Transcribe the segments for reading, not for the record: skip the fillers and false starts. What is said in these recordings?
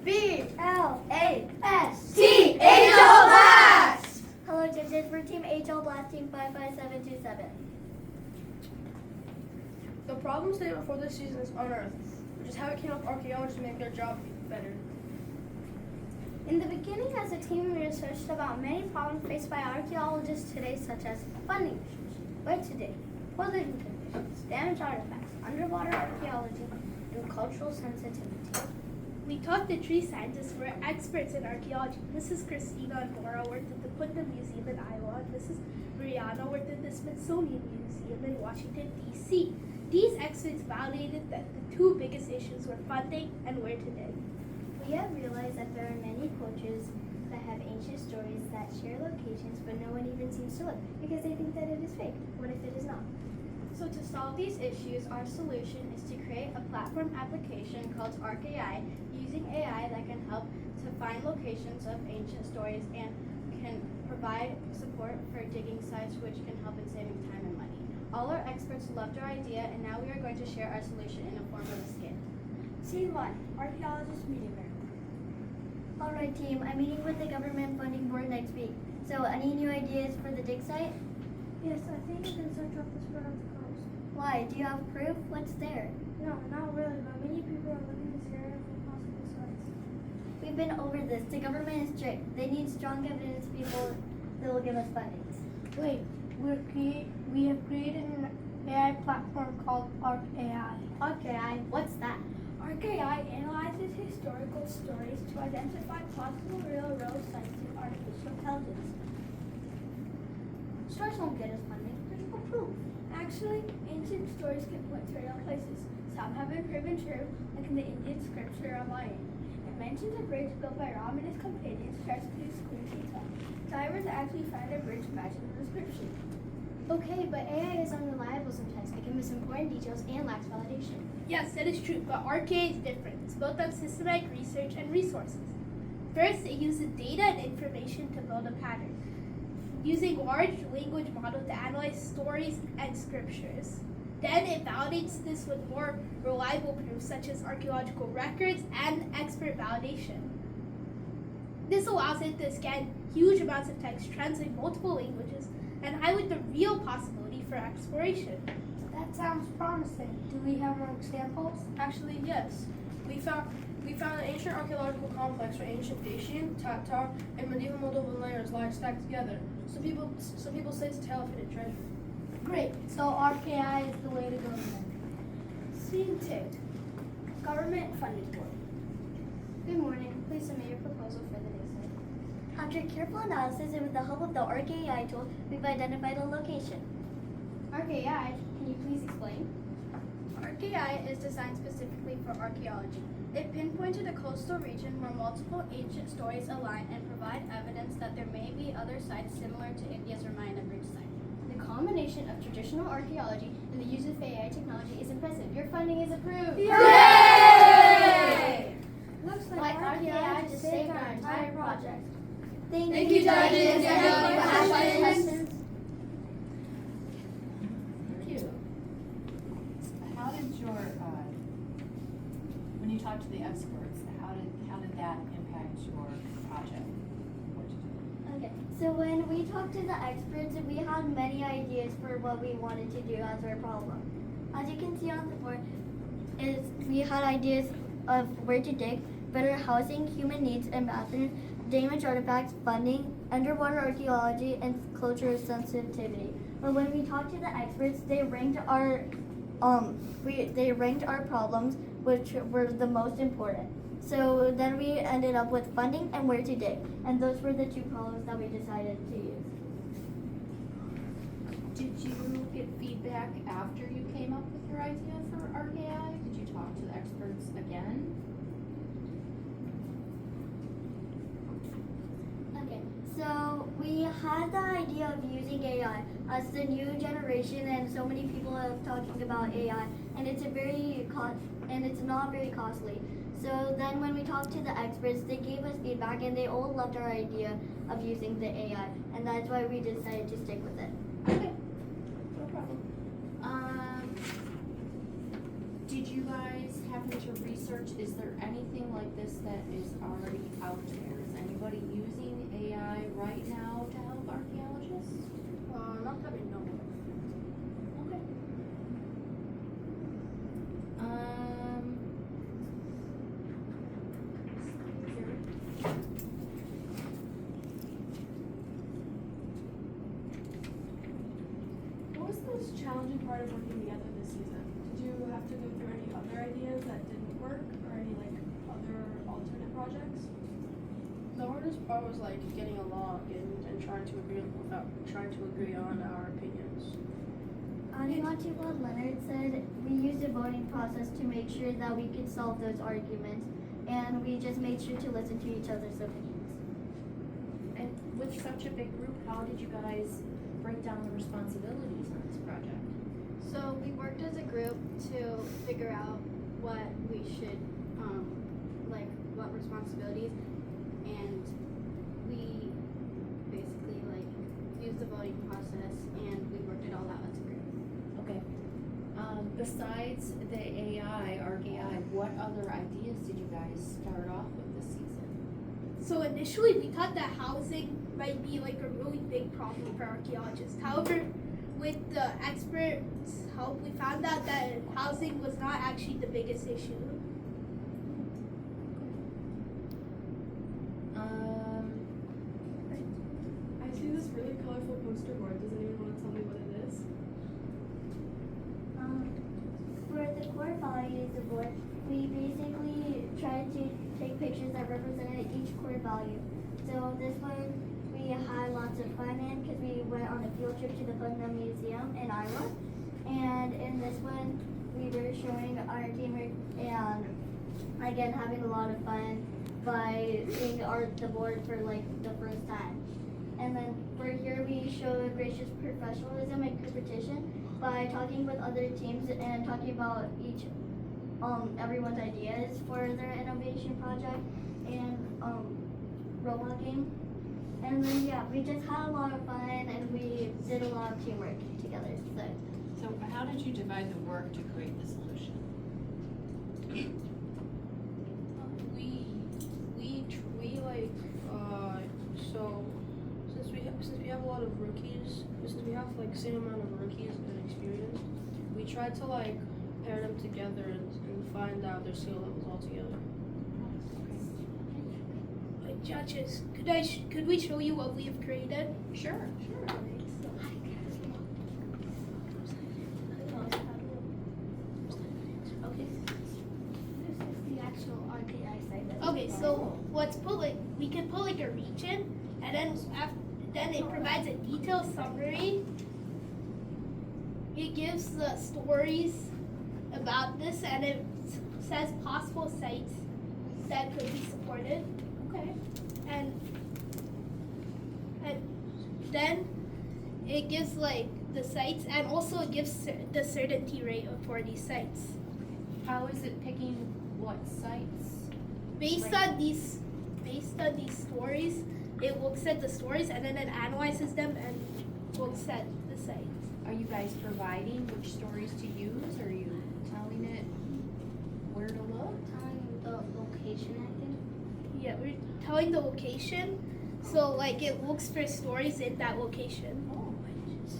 Agileblast! Agileblast! Hello, judges. We're Team Agileblast, Team 55727. The problem statement for this season is unearthed, which is how it came up archaeologists to make their job better. In the beginning, as a team, we researched about many problems faced by archaeologists today, such as funding issues, but today, poor living conditions, damaged artifacts, underwater archaeology, and cultural sensitivity. We talked to tree scientists who are experts in archaeology. Mrs. Christina and Laura worked at the Putnam Museum in Iowa, and Mrs. Brianna worked at the Smithsonian Museum in Washington, D.C. These experts validated that the two biggest issues were funding and where to dig. We have realized that there are many cultures that have ancient stories that share locations, but no one even seems to look because they think that it is fake. What if it is not? So to solve these issues, our solution is to create a platform application called ArcAI, using AI that can help to find locations of ancient stories and can provide support for digging sites, which can help in saving time and money. All our experts loved our idea, and now we are going to share our solution in a form of a skit. Scene 1, Archaeologist Meeting Room. Alright team, I'm meeting with the government funding board next week. So any new ideas for the dig site? Yes, I think we can search up the spread of the coast. Why? Do you have proof? What's there? No, not really, but many people are looking in this area for possible sites. We've been over this. The government is strict. They need strong evidence people that will give us funding. Wait, we have created an AI platform called ArcAI. ArcAI, what's that? ArcAI analyzes historical stories to identify possible real-world sites through artificial intelligence. Stories won't get us funding. There's no proof. Actually, ancient stories can point to real places. Some have been proven true, like in the Indian scripture of Lion. It mentions a bridge built by Ram and his companions to rescue Queen Sita. Divers actually found a bridge matching the description. Okay, but AI is unreliable sometimes. It can miss important details and lacks validation. Yes, that is true, but ArcAI is different. It's built on systematic research and resources. First, it uses data and information to build a pattern, using large language models to analyze stories and scriptures. Then it validates this with more reliable proofs such as archaeological records and expert validation. This allows it to scan huge amounts of text, translate multiple languages, and highlight the real possibility for exploration. That sounds promising. Do we have more examples? Actually, yes. We found an ancient archaeological complex where ancient Dacian, Tatar, and medieval Moldovan layers lie stacked together. Some people say it's a tale of hidden treasure. Great, so ArcAI is the way to go then. Scene 2, Government Funding Board. Good morning. Please submit your proposal for the dig site. After careful analysis and with the help of the ArcAI tool, we've identified a location. ArcAI, can you please explain? ArcAI is designed specifically for archaeology. It pinpointed a coastal region where multiple ancient stories align and provide evidence that there may be other sites similar to India's Ramayana bridge site. The combination of traditional archaeology and the use of AI technology is impressive. Your funding is approved! Yay! Looks Like ArcAI just saved our entire project. Thank you, judges. Any questions? Thank you. How did your, when you talked to the experts, how did that impact your project? What did you do? Okay, so when we talked to the experts, we had many ideas for what we wanted to do as our problem. As you can see on the board, we had ideas of where to dig, better housing, human needs and bathrooms, damaged artifacts, funding, underwater archaeology, and cultural sensitivity. But when we talked to the experts, they ranked our problems, which were the most important. So then we ended up with funding and where to dig, and those were the two problems that we decided to use. Did you get feedback after you came up with your idea for ArcAI? Did you talk to the experts again? Okay, so we had the idea of using AI as the new generation, and so many people are talking about AI, and it's not very costly. So then when we talked to the experts, they gave us feedback and they all loved our idea of using the AI, and that's why we decided to stick with it. Okay, no problem. Did you guys having to research, is there anything like this that is already out there? Is anybody using AI right now to help archaeologists? Not that we know of. Okay. What was the most challenging part of working together this season? Did you have to go through any other ideas that didn't work, or any like other alternate projects? The hardest part was like getting along and trying to agree on our opinions. Adding on to what Leonard said, we used a voting process to make sure that we could solve those arguments, and we just made sure to listen to each other's opinions. And with such a big group, how did you guys break down the responsibilities on this project? So we worked as a group to figure out what we should, like what responsibilities, and we basically like used the voting process and we worked it all out as a group. Okay. Besides the AI, ArcAI, what other ideas did you guys start off with this season? So initially we thought that housing might be like a really big problem for archaeologists. However, with the experts' help, we found out that housing was not actually the biggest issue. I see this really colorful poster board. Does anyone want to tell me what it is? For the core values of board, we basically tried to take pictures that represented each core value. So this one we had lots of fun in because we went on a field trip to the Putnam Museum in Iowa. And in this one, we were showing our teamwork and again having a lot of fun by seeing the board for like the first time. And then for here, we showed gracious professionalism and competition by talking with other teams and talking about everyone's ideas for their innovation project and robot game. And then yeah, we just had a lot of fun and we did a lot of teamwork together. So how did you divide the work to create the solution? We like so since we have a lot of rookies, since we have like same amount of rookies and experience, we tried to like pair them together and find out their skill levels all together. Judges, could we show you what we have created? Sure. Okay. This is the actual RKI site. Okay, so we can put like a region, and then it provides a detailed summary. It gives the stories about this, and it says possible sites that could be supported. Okay. And then it gives like the sites, and also it gives the certainty rate for these sites. How is it picking what sites? Based on these stories, it looks at the stories and then it analyzes them and looks at the sites. Are you guys providing which stories to use? Are you telling it where to look? Telling the location, I think. Yeah, we're telling the location, so like it looks for stories in that location. Oh.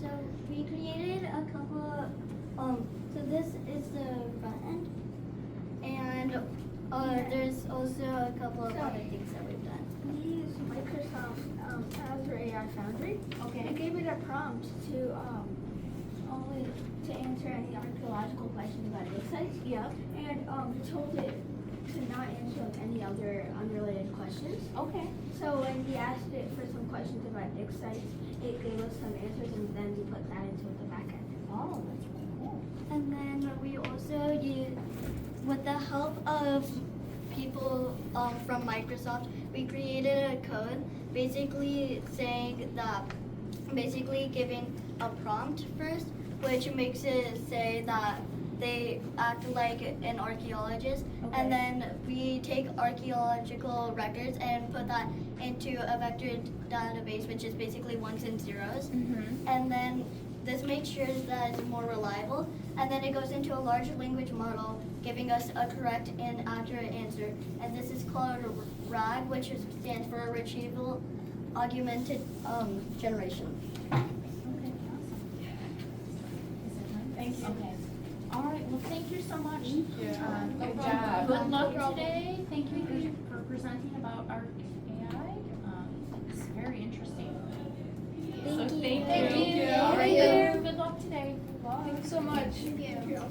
So we created a couple. So this is the front end, and there's also a couple of other things that we've done. We use Microsoft Azure AI Foundry. Okay. I gave it a prompt to only to answer any archaeological questions about dig sites. Yep. And we told it to not answer any other unrelated questions. Okay. So when we asked it for some questions about dig sites, it gave us some answers, and then we put that into the back end. Oh, that's really cool. And then we also use, with the help of people from Microsoft, we created a code basically saying that, basically giving a prompt first, which makes it say that they act like an archaeologist, Okay. and then we take archaeological records and put that into a vector database, which is basically ones and zeros. Mm-hmm. And then This makes sure that it's more reliable, and then it goes into a larger language model, giving us a correct and accurate answer. And this is called RAG, which stands for Retrieval Augmented Generation. Okay, awesome. Is it time? Thank you. Okay. All right, well, thank you so much. Good job. Good luck today. Thank you for presenting about our AI. It's very interesting. Thank you. Thank you. Thank you. All right, good luck today. Thank you so much. Thank you.